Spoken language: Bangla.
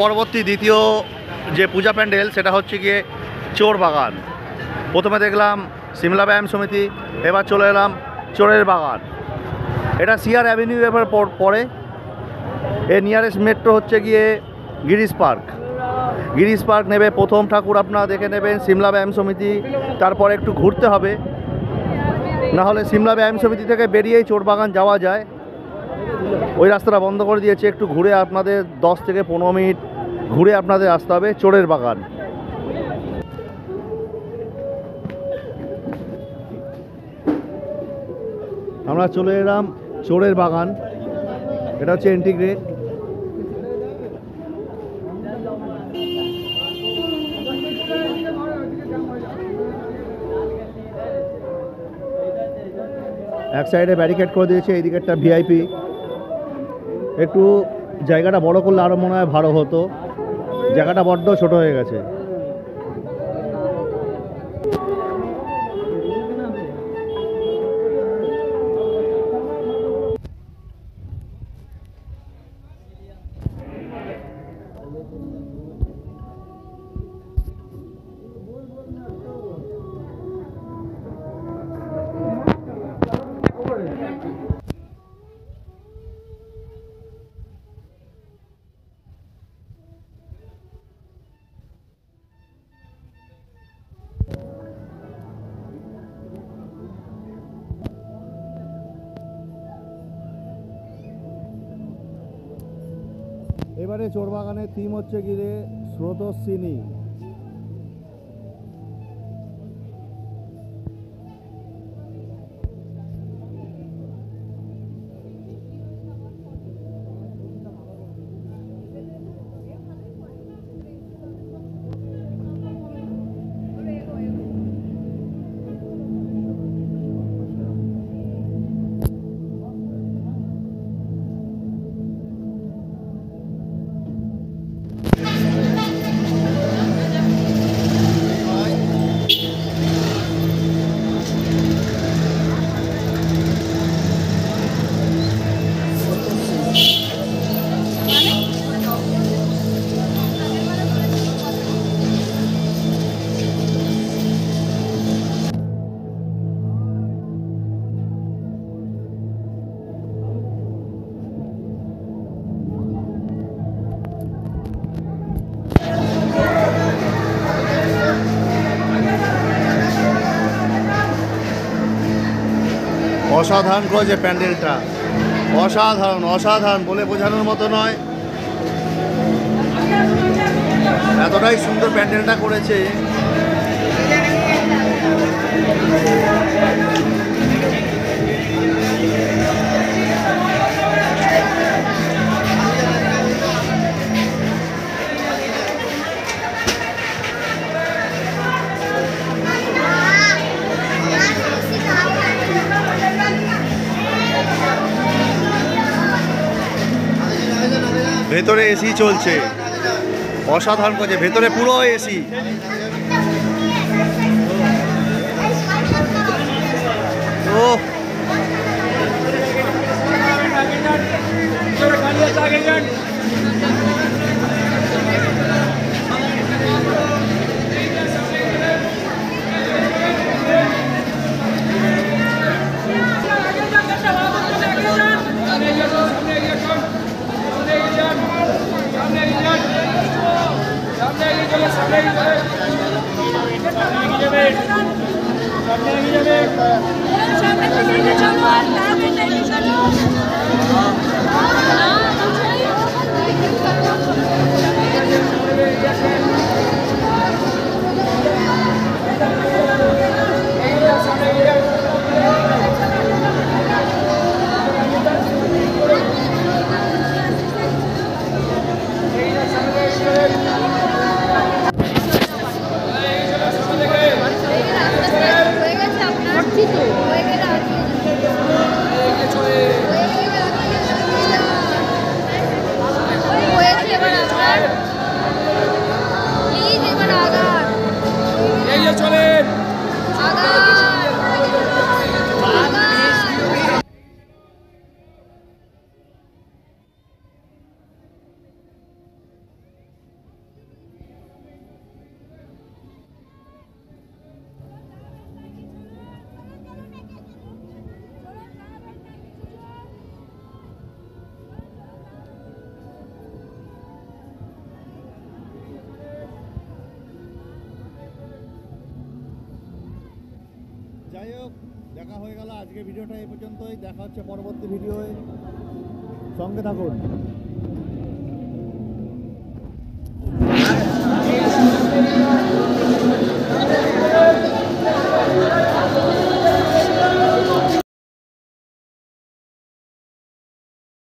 পরবর্তী দ্বিতীয় যে পূজা প্যান্ডেল সেটা হচ্ছে গিয়ে চোর বাগান। প্রথমে দেখলাম সিমলা ব্যায়াম সমিতি, এবার চলে এলাম চোরের বাগান। এটা সিআর অ্যাভিনিউ এবার পরে। এর নিয়ারেস্ট মেট্রো হচ্ছে গিয়ে গিরিশ পার্ক। গিরিশ পার্ক নেবে, প্রথম ঠাকুর আপনারা দেখে নেবেন সিমলা ব্যায়াম সমিতি, তারপরে একটু ঘুরতে হবে, নাহলে সিমলা ব্যায়াম সমিতি থেকে বেরিয়েই চোর বাগান যাওয়া যায়। ওই রাস্তাটা বন্ধ করে দিয়েছে, একটু ঘুরে আপনাদের 10 থেকে 15 মিনিট ঘুরে আপনাদের আসতে হবে চোরের বাগান। আমরা চলে এলাম চোরের বাগান। এটা হচ্ছে এন্ট্রি গেট। এক সাইডে ব্যারিকেড করে দিয়েছে, এই দিকেরটা ভিআইপি। একটু জায়গাটা বড় করলে আরও মনে হয় ভালো হতো, জায়গাটা বড্ড ছোট হয়ে গেছে। এবারে চোরবাগানের থিম হচ্ছে গিয়ে স্রোতস্বিনী। অসাধারণ করেছে প্যান্ডেলটা, অসাধারণ অসাধারণ বলে বোঝানোর মতো নয়, এতটাই সুন্দর প্যান্ডেলটা করেছে। ভেতরে এসি চলছে, অসাধারণ করছে, ভেতরে পুরো এসি। ও যাই হোক, দেখা হয়ে গেল আজকে ভিডিওটা এই পর্যন্তই। দেখা হচ্ছে পরবর্তী ভিডিওয়, সঙ্গে থাকুন।